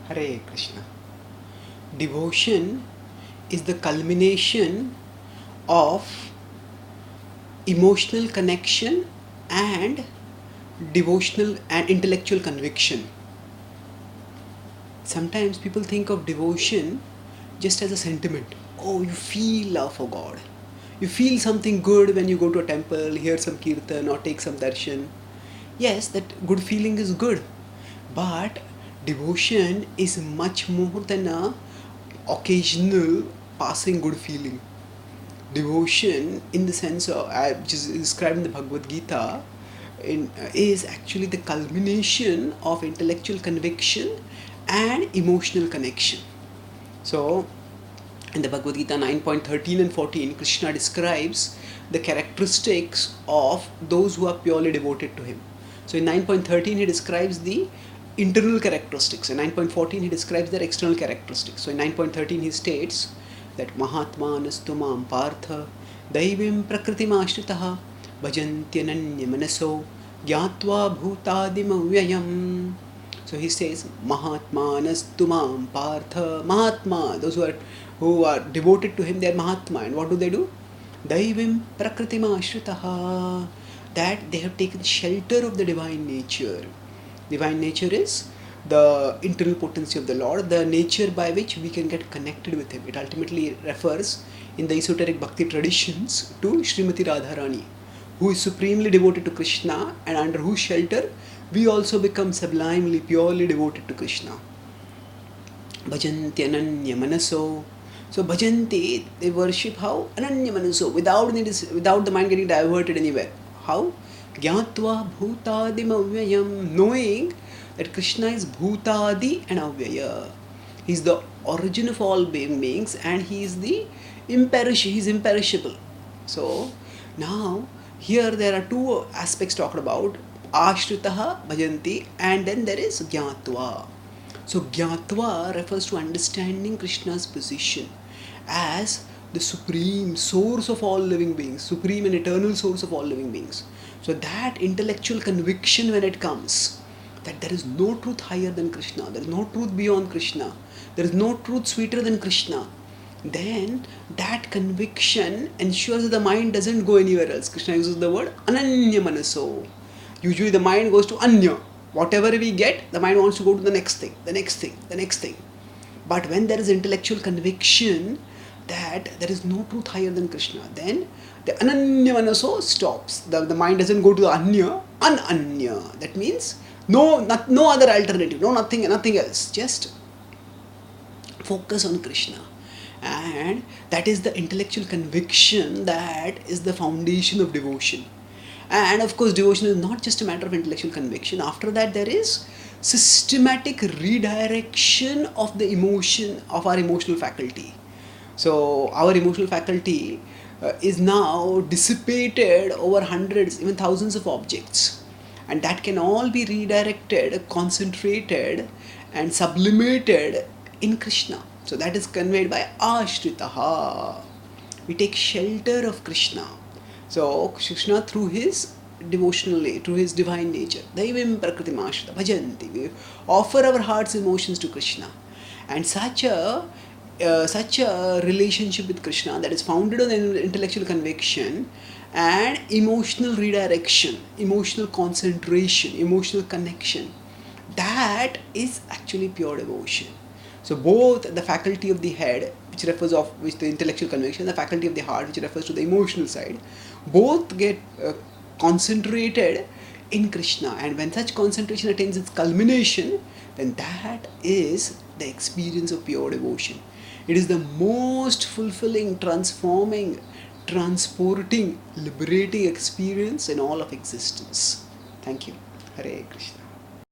Hare Krishna. Devotion is the culmination of emotional connection and devotional and intellectual conviction. Sometimes people think of devotion just as a sentiment. Oh, you feel love for God. You feel something good when you go to a temple, hear some kirtan or take some darshan. Yes, that good feeling is good. But devotion is much more than a occasional passing good feeling. Devotion, in the sense of which is described in the Bhagavad Gita, is actually the culmination of intellectual conviction and emotional connection. So, in the Bhagavad Gita 9.13 and 14, Krishna describes the characteristics of those who are purely devoted to him. So in 9.13 he describes the internal characteristics. In 9.14 he describes their external characteristics. So in 9.13 he states that Mahatmanastu mam partha daivim prakritim ashritaha bhajantyananya manaso gyatva bhutadim avyayam. So he says Mahatmanastu mam partha. Mahatma, those who are devoted to him, they are Mahatma. And what do? Daivim prakritim ashritaha. That they have taken shelter of the divine nature. Divine nature is the internal potency of the Lord, the nature by which we can get connected with him. It ultimately refers in the esoteric bhakti traditions to Srimati Radharani, who is supremely devoted to Krishna and under whose shelter we also become sublimely, purely devoted to Krishna. Bhajanti ananya manaso. So bhajanti, they worship how? Ananya manaso, without the mind getting diverted anywhere. How? Gyatva bhutadim avyayam, knowing that Krishna is bhutadi and avyaya. He is the origin of all beings and he is imperishable. So now here there are two aspects talked about: ashritaha, bhajanti, and then there is gyatva. So gyatva refers to understanding Krishna's position as the supreme source of all living beings, supreme and eternal source of all living beings. So that intellectual conviction, when it comes that there is no truth higher than Krishna, there is no truth beyond Krishna, there is no truth sweeter than Krishna, then that conviction ensures that the mind doesn't go anywhere else. Krishna uses the word ananya manaso. Usually the mind goes to anya. Whatever we get, the mind wants to go to the next thing, the next thing, the next thing. But when there is intellectual conviction that there is no truth higher than Krishna, then the ananya manaso stops. The mind doesn't go to the anya, ananya. That means no other alternative, nothing else. Just focus on Krishna. And that is the intellectual conviction that is the foundation of devotion. And of course, devotion is not just a matter of intellectual conviction. After that, there is systematic redirection of the emotion, of our emotional faculty. So our emotional faculty is now dissipated over hundreds, even thousands of objects. And that can all be redirected, concentrated and sublimated in Krishna. So that is conveyed by ashritaha. We take shelter of Krishna. So Krishna, through his devotionally, through his divine nature, daivim prakritim ashrita bhajanti, we offer our heart's emotions to Krishna. And such a relationship with Krishna that is founded on intellectual conviction and emotional redirection, emotional concentration, emotional connection, that is actually pure devotion. So both the faculty of the head, which refers of which the intellectual conviction, the faculty of the heart, which refers to the emotional side, both get concentrated in Krishna. And when such concentration attains its culmination, then that is the experience of pure devotion. It is the most fulfilling, transforming, transporting, liberating experience in all of existence. Thank you. Hare Krishna.